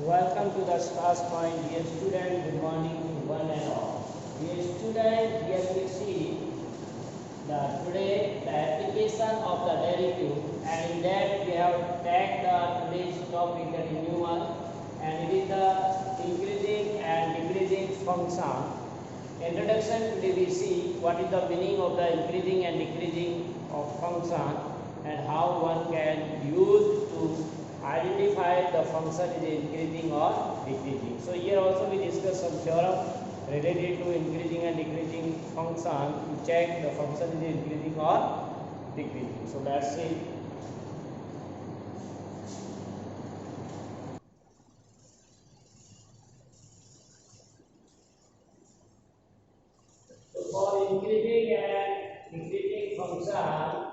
Welcome to the Stars Point, dear student. Good morning to one and all. Dear student, here we see today the application of the derivative, and in that we have tagged today's topic, the new one, and it is the increasing and decreasing function. Introduction. Today we see what is the meaning of the increasing and decreasing of function and how one can use to identify the function is increasing or decreasing. So here also we discuss some theorem related to increasing and decreasing function to check the function is increasing or decreasing. So let's see. So for increasing and decreasing function,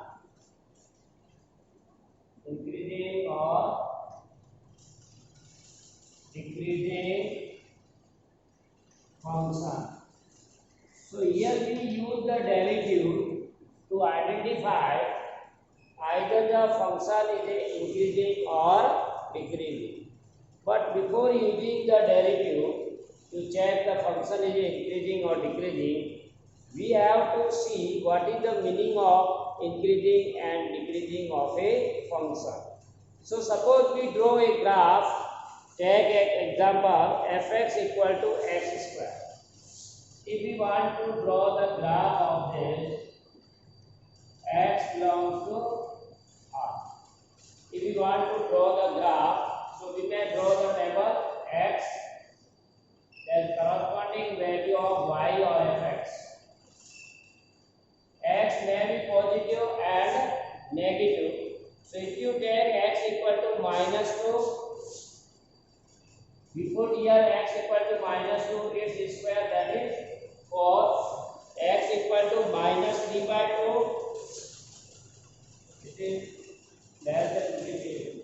increasing or decreasing function. So here we use the derivative to identify either the function is increasing or decreasing. But before using the derivative to check the function is increasing or decreasing, we have to see what is the meaning of increasing and decreasing of a function. So suppose we draw a graph, take an example fx equal to x square. If we want to draw the graph of this, x belongs to R. If we want to draw the graph, so we may draw the table x, then corresponding value of y or fx. X may be positive and negative. So if you take x equal to -2, we put here x equal to -2 its square, that is 4. X equal to -3/2, it is less than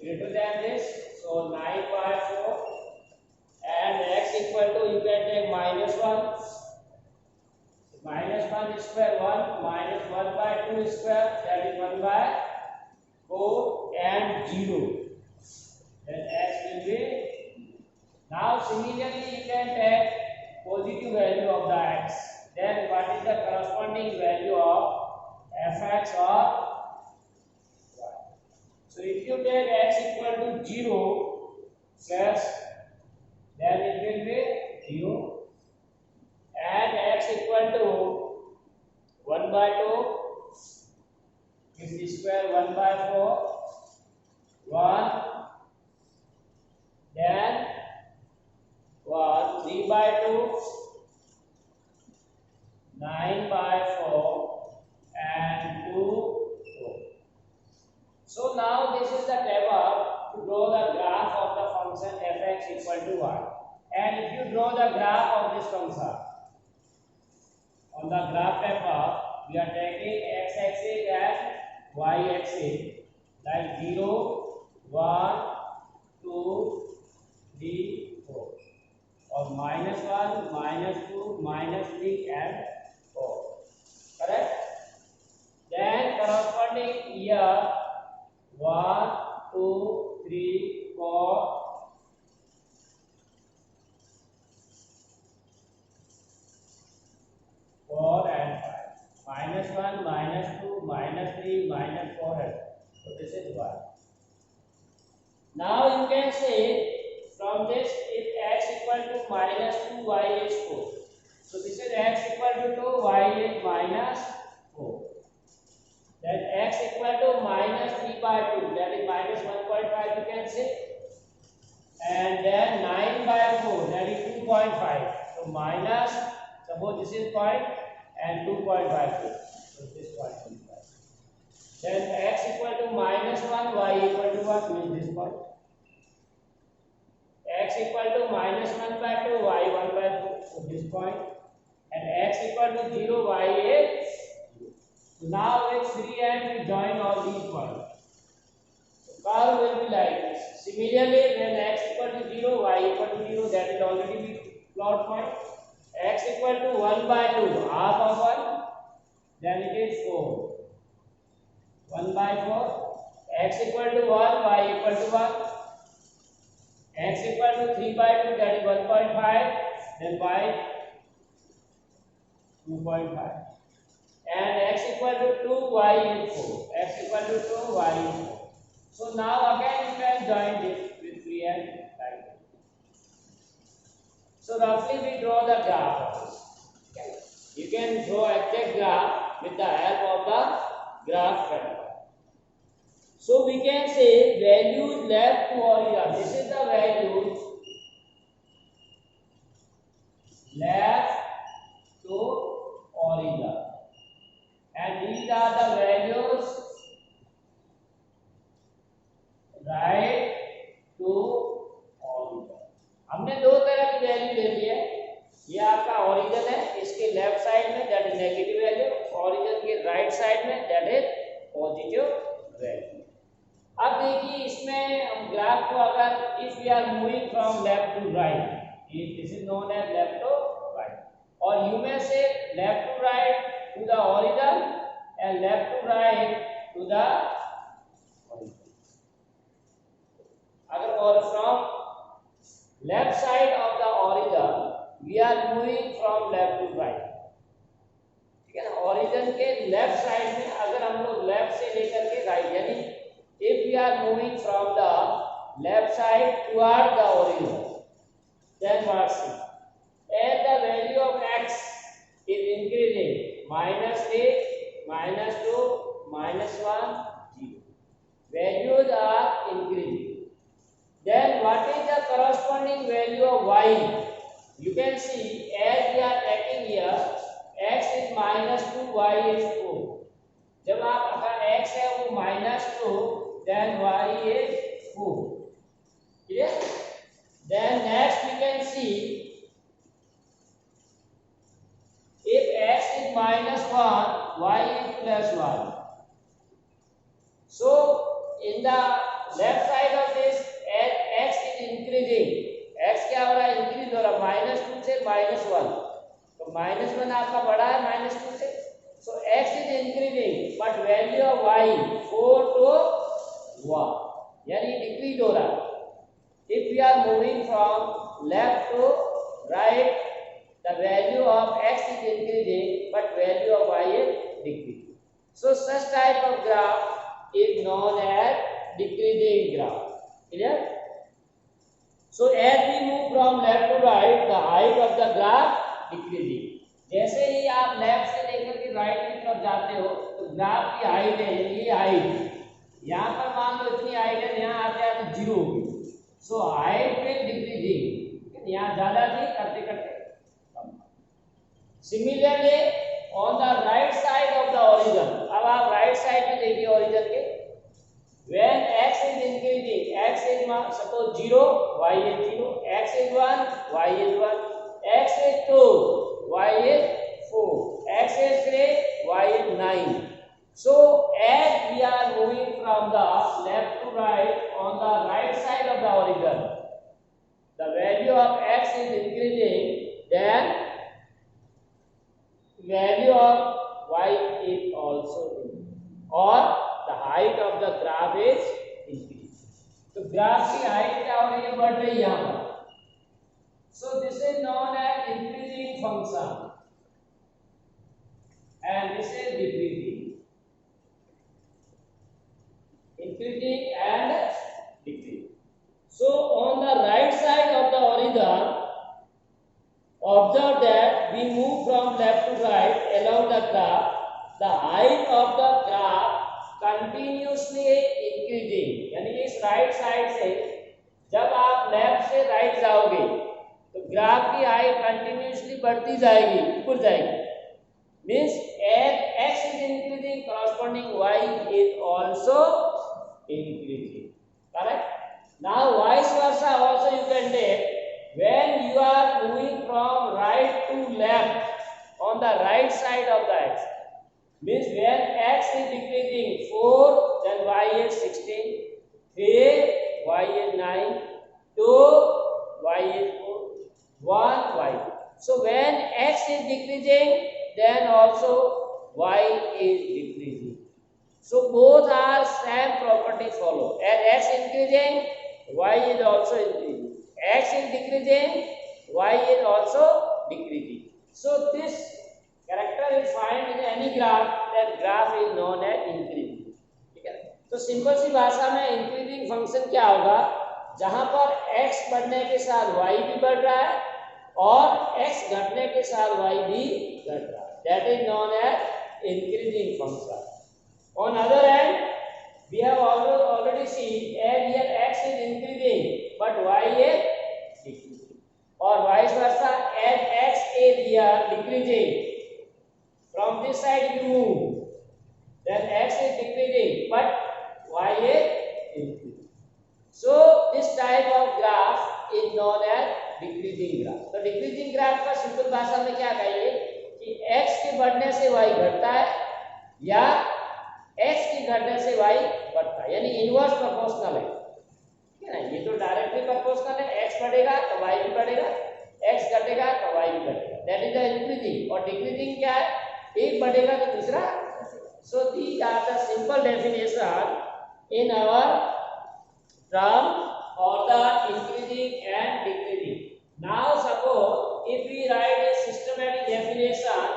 greater than this, so 9/4. And x equal to, you can take -1. -1 square 1, -1/2 square, that is 1/4, and 0. Then x will be. Now similarly you can take positive value of the x. Then what is the corresponding value of fx or y? So if you take x equal to 0 plus, then it will be 0, and x equal to 1/2, its square 1/4, 1, then 3/2, 9/4, and 2, 4. So now this is the table to draw the graph of the function fx equal to y. And if you draw the graph of this function, on the graph paper, we are taking x-axis and y-axis like 0, 1, 2, 3, 4, or -1, -2, -3, and 4. Correct? Then corresponding here 1, 2, 3, 4. And 5. -1, -2, -3, -4, and so this is 1. Now you can say from this, if x equal to -2, y is 4. So this is x equal to 2, y is -4. Then x equal to -3/2, that is -1.5 you can say. And then 9/4, that is 2.5. So minus, suppose this is point and 2.52. So this 0.5. Then x equal to -1, y equal to what, means this point. X equal to -1/2, y 1/2, so this point. And x equal to 0, y is 0. So now with free hand we join all these points. So curve will be like this. Similarly, when x equal to 0, y equal to 0, that will already be plot point. X equal to 1/2, half of 1, then it is 4. 1/4. X equal to 1, y equal to 1. x equal to 3 by 2, that is 1.5, then y 2.5, and x equal to 2, y is 4, x equal to 2, y is 4. So now again you can join this with free hand like this. So roughly we draw the graph of this. Okay. You can draw exact graph with the help of the graph framework. So we can say values left to origin. This is the values left to origin, and these are the values right to origin. हमने दो तरह की value ले ली है. ये आपका origin है, इसके लेफ्ट साइड में that is negative value, origin के राइट साइड में दैट इज पॉजिटिव वैल्यू. अब देखिए इसमें हम ग्राफ को अगर if we are moving from left to right, this is known as left to right, और यू में से left to right to the origin and left to right to the origin. अगर और from left side of the origin we are moving from left to right, ठीक है ना. Origin के लेफ्ट साइड में अगर हम लोग लेफ्ट से लेकर के राइट, यानी if we are moving from the left side toward the origin, then what's it? As the value of x is increasing, -3, -2, -1, 0, values are increasing. Then what is the corresponding value of y? You can see as we are taking here, x is -2, y is 4. जब आप अगर x है वो -2, then y is 4. Clear? Then next we can see if x is -1, y is +1. So in the left side of this, as x is increasing, x क्या हो रहा है, increase हो रहा है -2 से -1, तो -1 आपका बढ़ा है -2 से. So x is increasing but value of y 4 to 1, यानी डिक्रीज हो रहा है. If we are moving from left to right, the value of x is increasing but value of y is decreasing. So such type of graph is known as decreasing graph. Clear? So as we move from left to right, the height of the graph decreasing. जैसे ही आप left से लेकर के right की तरफ जाते हो तो ग्राफ की हाइट है, ये हाइट यहाँ पर मान लो इतनी हाइट है, यहाँ आते आते 0 होगी. सो हाइट विल डिक्रीजिंग, यहाँ ज्यादा थी करते करते कम. Similarly on the right side of the origin, अब आप राइट साइड में देखिए ओरिजिन के, when x is increasing, x is suppose 0, y is 0, x is 1, y is 1, x is 2, y is 4, x is 3, y is 9. So as we are moving from the left to right on the right side of the origin, the value of x is increasing, then value of y is also increasing, or the height of the graph is increasing. तो graph की height क्या हो रही है, बढ़ रही है यहाँ पर. So this is known as increasing function and this is decreasing. Increasing and decreasing. So on the right side of the origin, observe that we move from left to right along the graph. The height of the graph continuously increasing. यानी इस right side से जब आप left से right जाओगे तो graph की height continuously बढ़ती जाएगी, ऊपर जाएगी. Means as x is increasing, corresponding y is also increasing. Correct? Now vice versa also you can take, when you are moving from right to left on the right side of the x, means when x is decreasing 4, then y is 16, 3, y is 9, 2, y is 4, 1, y. So when x is decreasing, then also y is decreasing. So both are same property follow. As x increasing, y is also increasing. decreasing, y is also decreasing. So this character is found in any graph, that graph is known as increasing. ठीक है, तो simple सी भाषा में increasing function क्या होगा, जहां पर x बढ़ने के साथ y भी बढ़ रहा है और x घटने के साथ y भी घट रहा है, that is known as increasing function. On other hand, we have already seen as here x is increasing but y is decreasing, or vice versa, as x is here decreasing, from this side you move, then x is decreasing but y is increasing. So this type of graph is known as decreasing graph. तो decreasing graph का simple भाषा में क्या कहेंगे कि x के बढ़ने से y घटता है या x के घटने से y बढ़ता है, यानी इनवर्स प्रोपोर्शनल है, ठीक है ना। ये तो डायरेक्टली प्रोपोर्शनल है, x बढ़ेगा तो y भी बढ़ेगा, x घटेगा तो y भी घटेगा, दैट इज द इंक्रीजिंग। और डिक्रीजिंग क्या है, एक बढ़ेगा तो दूसरा। So these are the simple definition in our term for the increasing and decreasing. Now suppose if we write a systematic definition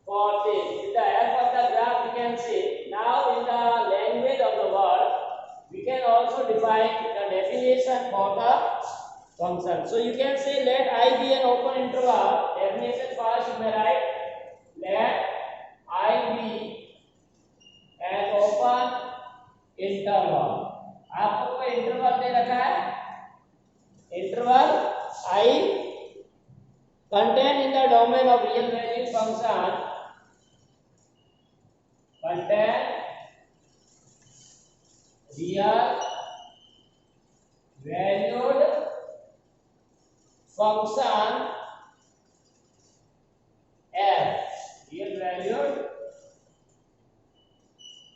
for this with the help of the graph, we can say now in the language of the world we can also define the definition for the function. So you can say let I be an open interval. Definition first you may write let I be an open interval. आपको कोई interval दे रखा है, interval I contain in the domain of real valued function, contain real valued function f, real valued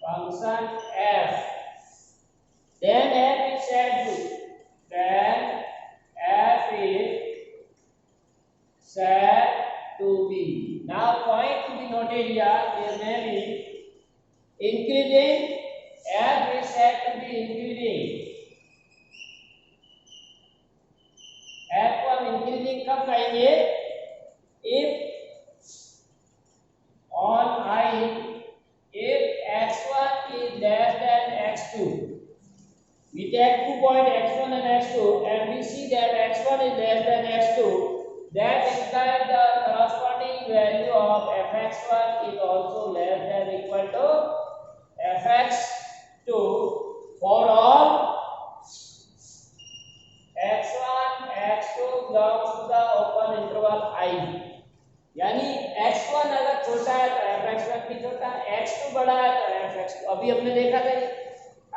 function f. Then f is said to, then f is said to be. Now point to be noted here, there may be increasing, f is said to be increasing. f को हम increasing कब कहेंगे, if on I, if x1 is less than x2. We take 2 points x1 and x2 and we see that x1 is less than x2, that implies the corresponding value of fx1 is also less than or equal to fx2 for all x1 x2 belongs to the open interval I. यानी x1 अगर छोटा है तो fx1 भी छोटा है, x2 बड़ा है तो fx2, अभी हमने देखा था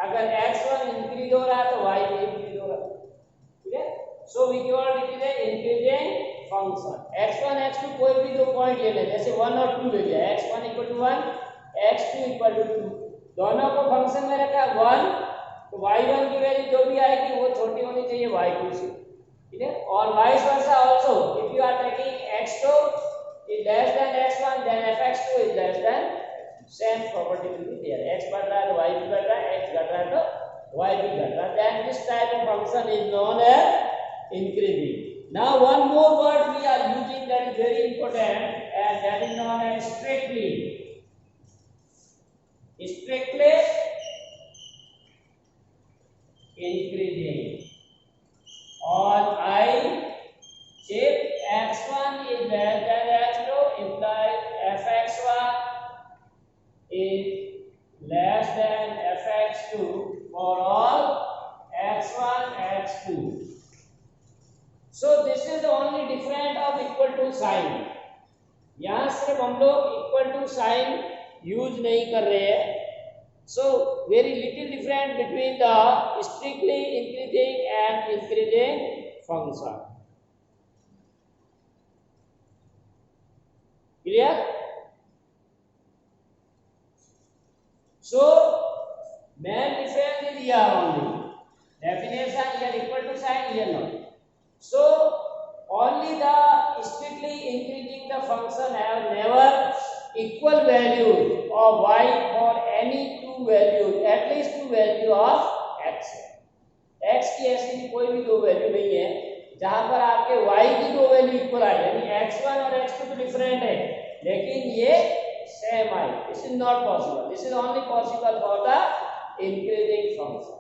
अगर x1 इंक्रीज हो रहा है तो y भी इंक्रीज हो रहा है, ठीक है। So we call it is a increasing function. x1 x2 कोई भी दो पॉइंट ले लें, जैसे 1 और 2 ले लिया, x1 = 1 x2 = 2, दोनों को फंक्शन में रखा 1, तो y1 की वैल्यू जो भी आएगी वो छोटी होनी चाहिए y2 से, ठीक है। और vice versa also, if you are taking x2 is less than x1 then fx2 is less than, same property will be there, x बढ़ रहा है तो y भी बढ़ रहा है, x घट रहा है तो y भी घट रहा है, then this type of function is known as increasing. Now one more word we are using that is very important and that is known as strictly. Strictly increasing. On I, if x1 is less than x2 implies fx1 is less than fx2 for all x1 x2. So this is only different of equal to sign. यहाँ सिर्फ हम लोग equal to sign use नहीं कर रहे हैं. So very little different between the strictly increasing and increasing function. Clear? So main difference is here only. Definition here equal to sign here not. So only the strictly increasing the function have never equal value of y for any two values, at least two value of x. x की ऐसी कोई भी दो value नहीं है जहां पर आपके y की दो वैल्यू इक्वल आई, यानी x1 और x2 तो डिफरेंट है लेकिन ये सेम आई। This is not possible, this is only possible for the increasing function.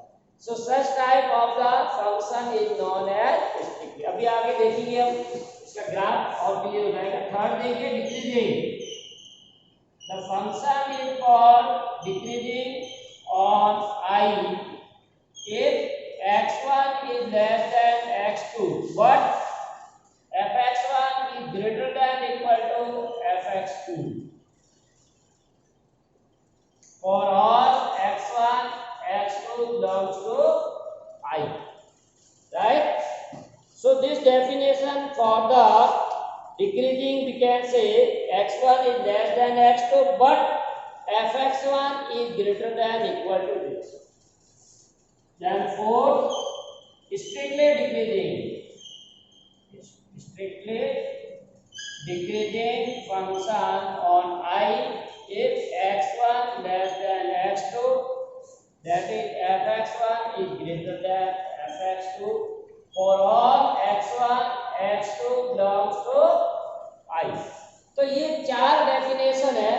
So such type of the function is known as sticky. अभी आगे देखेंगे हम, इसका ग्राफ और क्लियर हो जाएगा। थर्ड देखिए decreasing, the function is called decreasing on i if x1 is less than x2 but fx1 is greater than equal to fx2 for all x1 x2 belongs to I, right? So this definition for the decreasing we can say x1 is less than x2 but fx1 is greater than equal to this. Then fourth, strictly decreasing function on I if x1 less than x2, that is fx1 is greater than fx2 for all x1 x2 belongs to I। तो ये चार definition है,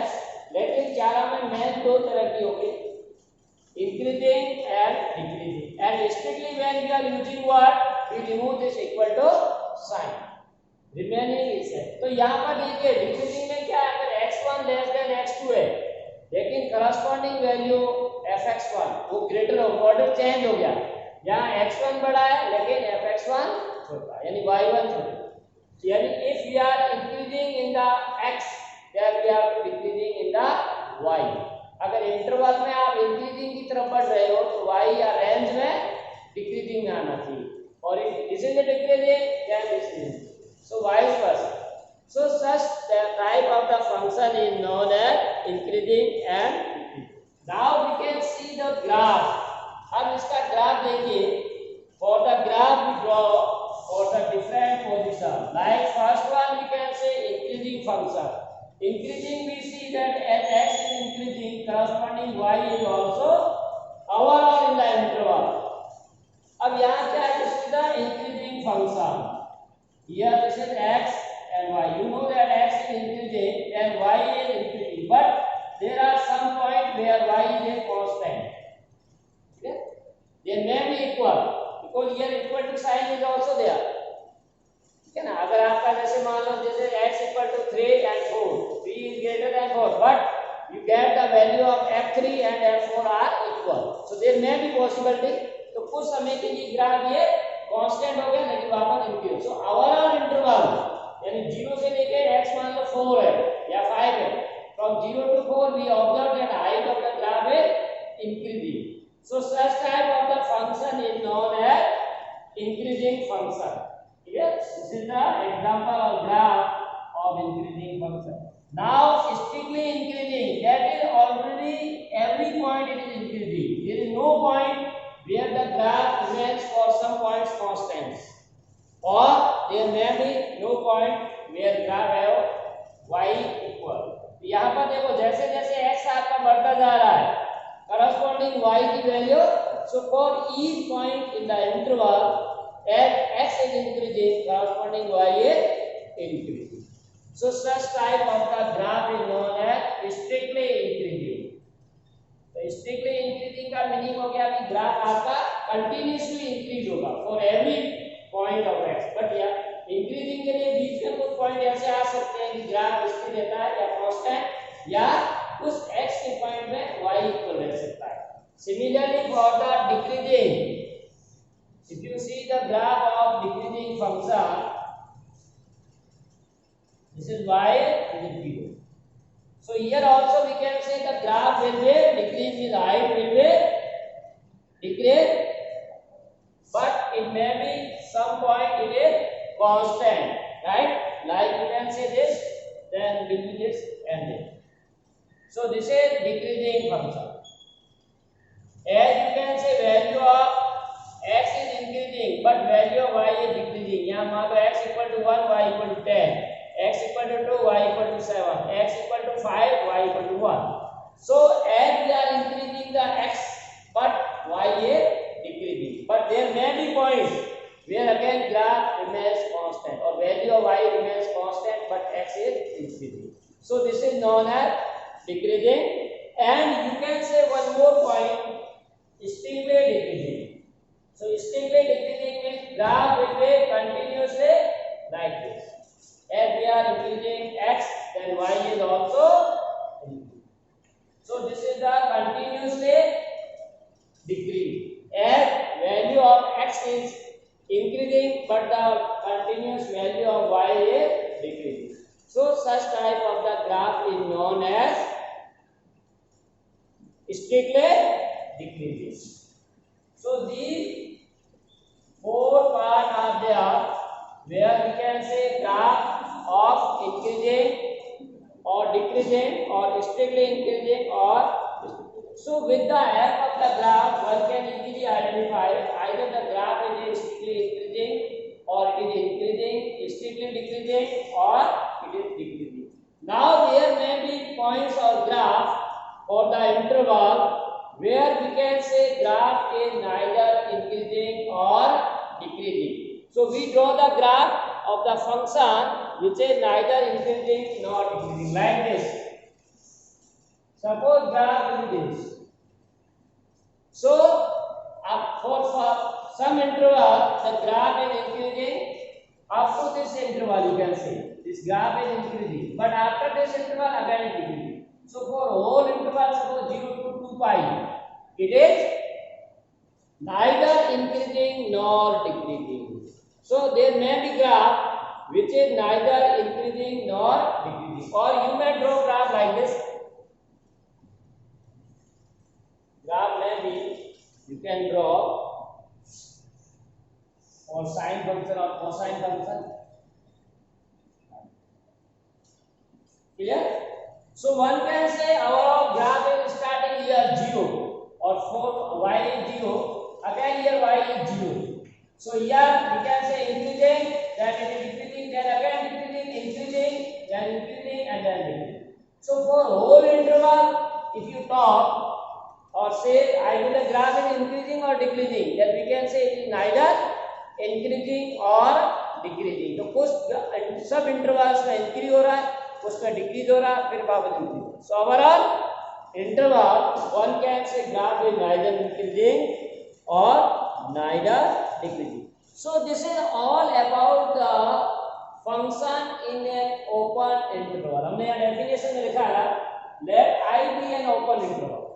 लेकिन चारों में main दो तरह की होगी, increasing and decreasing, and strictly when we are using what, we remove this equal to sign, remaining is है। तो यहाँ पर देखिए डिक्रीजिंग में क्या है, अगर x1 लेस देन x2 है लेकिन करस्पॉन्डिंग वैल्यू fx1 वो ग्रेटर हो, ऑर्डर चेंज हो गया, यहाँ x1 बड़ा है लेकिन fx1 छोटा, यानी y1 छोटा, यानी if we are increasing in the x then we are decreasing in the y। अगर इंटरवल में आप इंक्रीजिंग की तरफ बढ़ रहे हो तो y या रेंज में डिक्रीजिंग में आना चाहिए, और if this is decreasing then this is, so vice versa. So such the type of the function is known as increasing and decreasing. Now we can see the graph. अब इसका graph देखिए, for the graph we draw for the different position, like first one we can say increasing function. Increasing, we see that as x is increasing, corresponding y is also overall in the interval. अब यहाँ क्या है, this is the increasing function. Here this is x and y. You know that x is increasing and y is increasing, but there are some point where y is a constant. Okay? They may be equal because here equal to sign is also there. ठीक है ना, अगर आपका जैसे मान लो जैसे x equal to 3 and 4, 3 is greater than 4, but you get the value of f3 and f4 are equal, so there may be possibility। तो कुछ समय के लिए ग्राफ ये कांस्टेंट हो गया लेकिन वापस इंक्रीज। सो ओवरऑल इंटरवल यानी 0 से लेके x मान लो 4 है या 5 है, from 0 to 4 we observe that height of the graph is increasing, so such type of the function is known as increasing function। Yes, this is the example of graph of increasing function। Now strictly increasing, that is already every point it is increasing, there is no point where the graph remains for some points constant, or there may be no point where graph have y equal। यहाँ पर देखो जैसे जैसे x आपका बढ़ता जा रहा है corresponding y की value, so for each point in the interval as x is increasing, corresponding y is increasing, so such type of the graph is known as strictly increasing। तो strictly increasing का meaning हो गया कि graph आपका continuously increase होगा for every point of x, but या increasing के लिए बीच में कुछ पॉइंट ऐसे आ सकते हैं कि ग्राफ स्थिर रहता है या कांस्टेंट, या उस x के पॉइंट में y इक्वल रह सकता है। Similarly for the decreasing, if you see the graph of decreasing function, this is y, this is 0, so here also we can say the graph will be decrease with height will be decrease, but it may be some point it is constant, right? Like you can say this, then will be this and this, so this is decreasing function। As you can say value of x is increasing but value of y is decreasing, यहाँ मान लो x equal to 1, y equal to 10, x equal to 2, y equal to 7, x equal to 5, y equal to 1, so as we are increasing the x but y is decreasing, but there may be points where again graph remains constant or value of y remains constant but x is increasing. So this is known as decreasing. And you can say one more point, steeply decreasing. So steeply decreasing means graph will be continuously like this. As we are increasing x, then y is also increasing. So this is the continuously decrease. As value of x is increasing but the continuous value of y is decreasing. So such type of the graph is known as strictly decreasing. So these four parts are there where we can say graph of increasing or decreasing or strictly increasing or. So with the help of the graph one can easily identify either the graph is strictly increasing or it is increasing, strictly decreasing or it is decreasing. Now there may be points or graph or the interval where we can say graph is neither increasing or decreasing. So we draw the graph of the function which is neither increasing nor decreasing like this. Suppose graph is this. So for some interval the graph is increasing up to this interval, you can say this graph is increasing, but after this interval again it decreasing. So for whole interval, suppose 0 to 2 pi, it is neither increasing nor decreasing. So there may be graph which is neither increasing nor decreasing, or you may draw graph like this. Graph may be, you can draw for sine function or cosine function. Clear? So one can say our graph is starting here 0 or for y is 0, again here y is 0. So here we can say increasing, then it is decreasing, then again decreasing, increasing, then increasing and then decreasing. So for whole interval, if you talk or say either the graph is increasing or decreasing, then we can say it is neither increasing or decreasing. तो कुछ सब intervals में increase हो रहा है, उसमें decrease हो रहा है, फिर वापस increase. So overall interval one can say graph is neither increasing or neither decreasing. So this is all about the function in an open interval. हमने यहाँ definition में लिखा है let I be an open interval.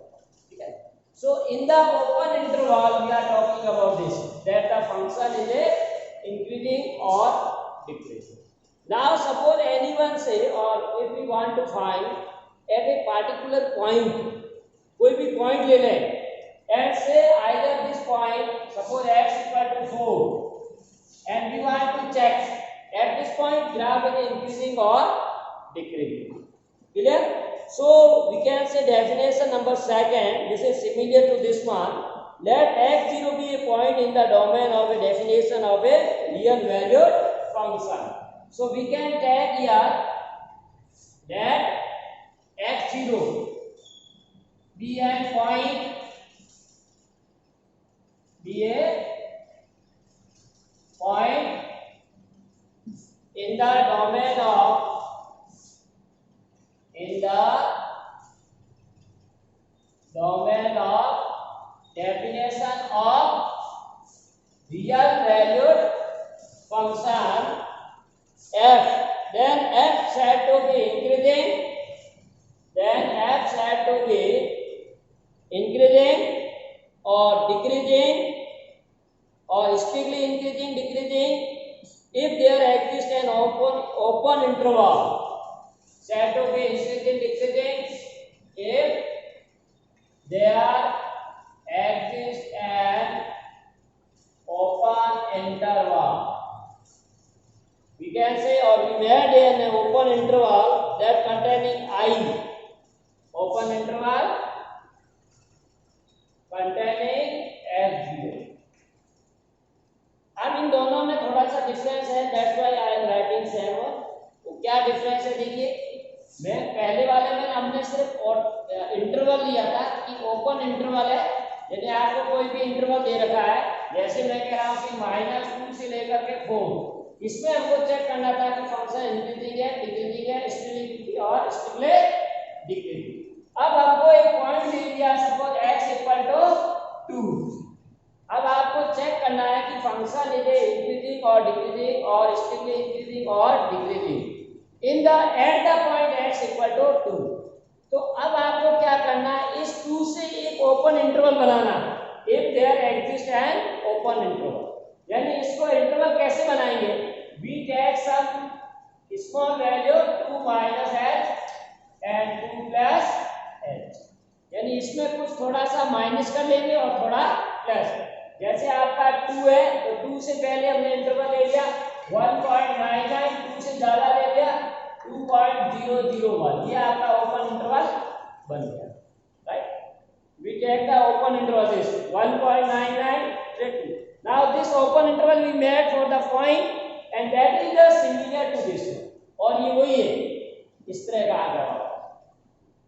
So in the open interval we are talking about this, that the function is a increasing or decreasing. Now suppose anyone say, or if we want to find at a particular point, कोई भी point ले लें and say either this point, suppose x equal to 4, and we want to check at this point graph is increasing or decreasing. Clear? So we can say definition number second, this is similar to this one. Let x0 be a point in the domain of a definition of a real valued function. So we can take here that x0 be a point, in the domain of definition of real valued function f, then f said to be increasing, or decreasing or strictly increasing, decreasing if there exists an open interval. Said to be increasing, decreasing if there exists an open interval. We can say, or we made an open interval that containing I. Open interval containing x0. अब इन दोनों में थोड़ा सा difference है, that's why I am writing same one. तो क्या difference है देखिए, मैं पहले वाले में हमने सिर्फ इंटरवल लिया था कि ओपन इंटरवल है. यदि आपको कोई भी इंटरवल दे रखा है, जैसे मैं कह रहा हूं कि -2 से लेकर के 4, इसमें हमको चेक करना था कि फंक्शन इंक्रीजिंग है, डिक्रीजिंग है, स्टिल और स्टिल डिक्रीजिंग। अब हमको एक पॉइंट दे दिया, सपोज x इक्वल टू 2। अब आपको चेक करना है कि फंक्शन इज इंक्रीजिंग और डिक्रीजिंग और स्टिल इंक्रीजिंग और decreasing in the at the point x equal to 2। तो अब आपको क्या करना है, इस 2 से एक ओपन इंटरवल बनाना, if there exist an open interval. यानी इसको इंटरवल कैसे बनाएंगे, we take some small value 2 minus h and 2 plus h। यानी इसमें कुछ थोड़ा सा माइनस कर लेंगे और थोड़ा प्लस। जैसे आपका 2 है तो 2 से पहले हमने इंटरवल ले लिया 1.99, 2 से ज्यादा ले लिया 2.001, ये आपका ओपन इंटरवल बन गया, right. We take the open interval is 1.99 to 2। Now this open interval we made for the point and that is the similar to this one, और ये वही है, इस तरह का आ गया,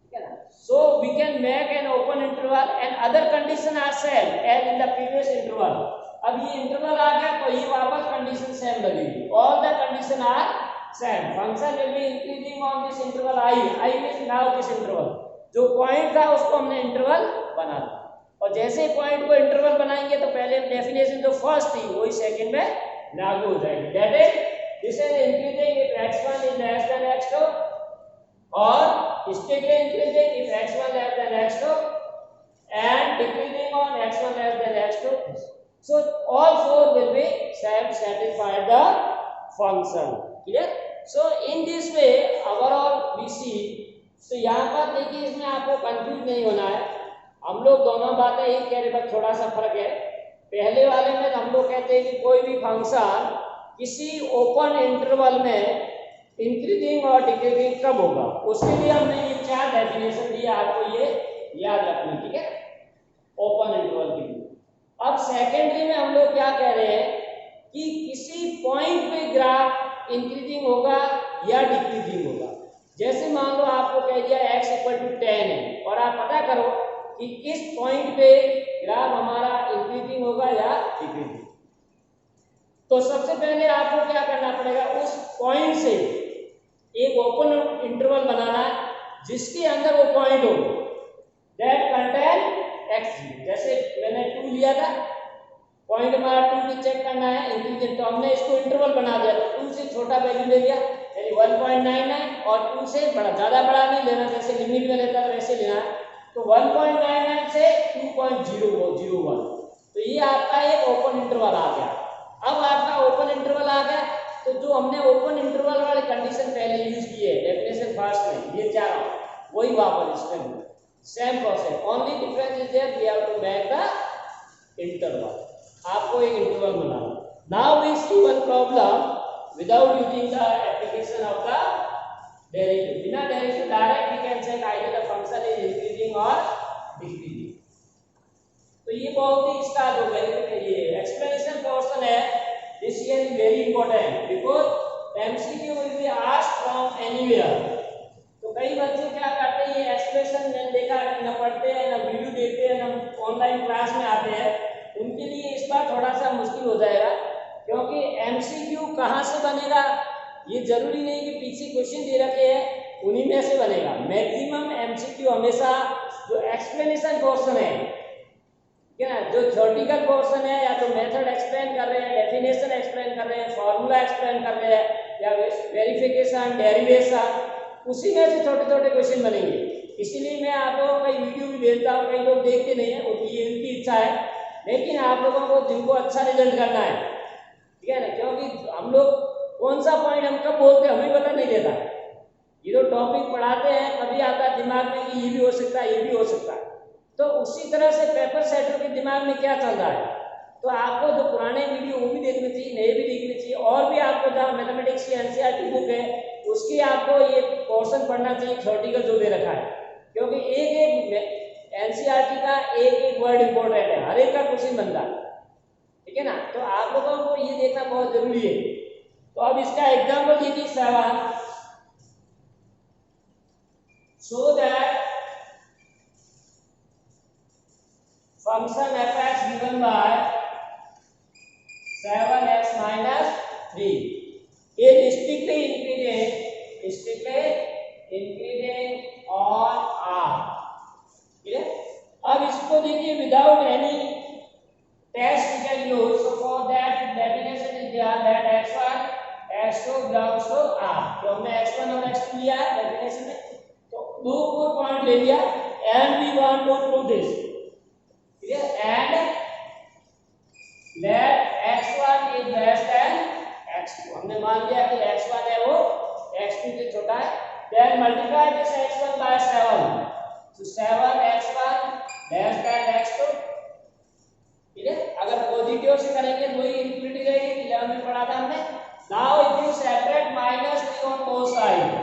ठीक है ना। So we can make an open interval and other condition are same as in the previous interval। अब ये इंटरवल आ गया तो ये वापस कंडीशन सेम लगेगी, all the condition are same। function will be increasing on this interval I means now this interval, जो point था उसको हमने इंटरवल बना दिया, और जैसे ही पॉइंट को इंटरवल बनाएंगे तो पहले डेफिनेशन जो फर्स्ट थी वही सेकंड में लागू हो जाएगी। That is this is increasing if x1 is less than x2 और steadily increasing if x1 less than x2 and decreasing on x1 less than x2। So all four will be satisfy the function। Clear. So in this way overall we see. तो यहाँ पर देखिए, इसमें आपको confuse नहीं होना है, हम लोग दोनों बातें एक कह रहे, बस थोड़ा सा फर्क है। पहले वाले में हम लोग कहते हैं कि कोई भी फंक्शन किसी ओपन इंटरवल में इंक्रीजिंग और डिक्रीजिंग कब होगा, उसके लिए हमने ये 4 डेफिनेशन दिया, आपको ये याद रखनी, ठीक है, ओपन इंटरवल के लिए। अब सेकेंडरी में हम लोग क्या कह रहे हैं कि किसी पॉइंट पे ग्राफ इंक्रीजिंग होगा या डिक्रीजिंग होगा। जैसे मान लो आपको कह दिया x इक्वल टू 10 है और आप पता करो कि किस पॉइंट पे ग्राफ हमारा इंक्रीजिंग होगा या डिक्रीजिंग। तो सबसे पहले आपको क्या करना पड़ेगा, उस पॉइंट से एक ओपन इंटरवल बनाना जिसके अंदर वो पॉइंट हो दैट कंटेन x। जैसे मैंने 2 लिया था, पॉइंट हमारा 2 की चेक करना है इंक्रीजिंग, तो हमने इसको इंटरवल बना दिया, तो 2 से छोटा वैल्यू ले लिया यानी 1.99 और 2 से बड़ा, ज्यादा बड़ा नहीं लेना, जैसे लिमिट में लेता है वैसे लेना है। तो 1.99 से 2.001, तो ये आपका एक ओपन इंटरवल आ गया। अब आपका ओपन इंटरवल आ गया तो जो हमने ओपन इंटरवल वाले कंडीशन पहले यूज किए डेफिनेशन फर्स्ट में, ये 4 वही वापस इसमें same process, only difference is there we have to make the interval. आपको एक इंटरवल बनाना। Now we see one problem without using the application of the derivative। बिना derivative direct we can check either the function is increasing or decreasing। तो ये बहुत ही start हो गया, ये एक्सप्लेनेशन पोर्शन है, this is very important because MCQ will be asked from anywhere. तो कई बच्चे क्या करते हैं, ये एक्सप्रेशन मैंने देखा कि ना पढ़ते हैं, ना वीडियो देखते हैं, ना ऑनलाइन क्लास में आते हैं, उनके लिए इस बार थोड़ा सा मुश्किल हो जाएगा, क्योंकि एमसीक्यू कहाँ से बनेगा ये जरूरी नहीं कि पीछे क्वेश्चन दे रखे हैं उन्हीं में से बनेगा। मैक्सिमम एमसीक्यू हमेशा जो एक्सप्लेनेशन पोर्शन है, ठीक है ना, जो थ्योरेटिकल पोर्शन है या तो मेथड एक्सप्लेन कर रहे हैं, डेफिनेशन एक्सप्लेन कर रहे हैं, फॉर्मूला एक्सप्लेन कर रहे हैं या वेरिफिकेशन, डेरिवेशन, उसी में से छोटे छोटे क्वेश्चन बनेंगे। इसीलिए मैं आप लोगों को कई वीडियो भी भेजता हूँ, कई लोग देखते नहीं है, ये उनकी इच्छा है, लेकिन आप लोगों को जिनको अच्छा रिजल्ट करना है, ठीक है ना, क्योंकि हम लोग कौन सा पॉइंट हम कब बोलते हैं हमें पता नहीं देता। ये जो टॉपिक पढ़ाते हैं कभी आता है दिमाग में कि ये भी हो सकता है, ये भी हो सकता है, तो उसी तरह से पेपर सेटर के दिमाग में क्या चल रहा है, तो आपको जो पुराने वीडियो वो भी देखने चाहिए, नए भी देखने चाहिए, और भी आपको जहाँ मैथमेटिक्स की एनसीईआरटी बुक है उसकी आपको ये पोर्शन पढ़ना चाहिए थ्योरेटिकल जो दे रखा है, क्योंकि एक एक एनसीईआरटी का एक एक वर्ड इंपॉर्टेंट है, हर एक का क्वेश्चन बनता है, ठीक है ना, तो आप लोगों को ये देखना बहुत जरूरी है। तो अब इसका एग्जाम्पल देखिए 7, so that function f(x) given by 7x minus 3 is strictly increasing on r. ठीक है, अब इसको देखिए without any test we can use. So for that definition is there that x1 x2 belongs to r. तो हमने x1 और x2 लिया है डेफिनेशन में, तो दो पॉइंट ले लिया and we want to prove this. ठीक है, and let x1 is less than x2. हमने मान लिया कि x1 है वो x2 से छोटा है. then multiply this x1 by 7. so 7x1 less than x2. ठीक है, अगर पॉजिटिव से करेंगे तो ही इंफिनिटी जाएगी, 11 में पढ़ा था हमने. now if you separate -3 on both sides,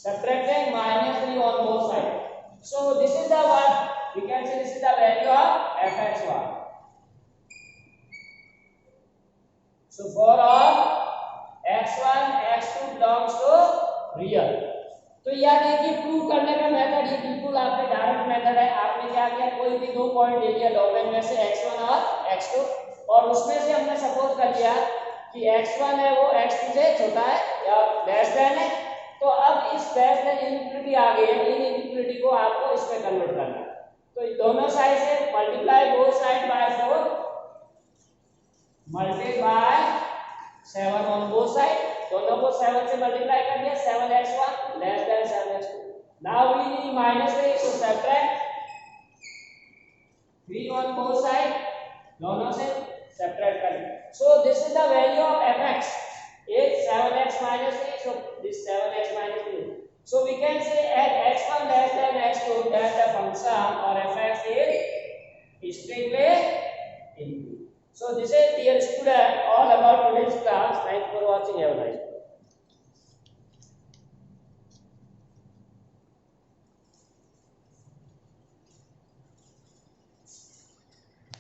subtracting -3 on both sides, so this is the one we can say this is the value of fx1. so for all x1 x2 belongs to real. तो यह देखिए prove करने का method ये बिल्कुल आपके direct method है. आपने क्या किया, कोई भी दो पॉइंट ले लिया डोमेन में से x1 और x2, और उसमें से हमने सपोज कर लिया कि x1 है वो x2 से छोटा है या लेस देन है. तो अब इस लेस देन इनइक्वालिटी आ गई है, इन इनइक्वालिटी को आपको इसमें कन्वर्ट करना है. तो दोनों साइड से multiply both side by 4, multiply 7 on both side. दोनों को 7 से मल्टीप्लाई कर दिया, 7x1 less than 7x2. Now we need -3, so subtract 3 on both side, दोनों से सब्ट्रैक्ट कर दिया. So this is the value of fx is 7x minus 3. so this 7x minus 3. So we can say at x1 less than x2 that the function or fx is strictly increasing. So this is dear student all about today's class. Thanks for watching. Have a nice day.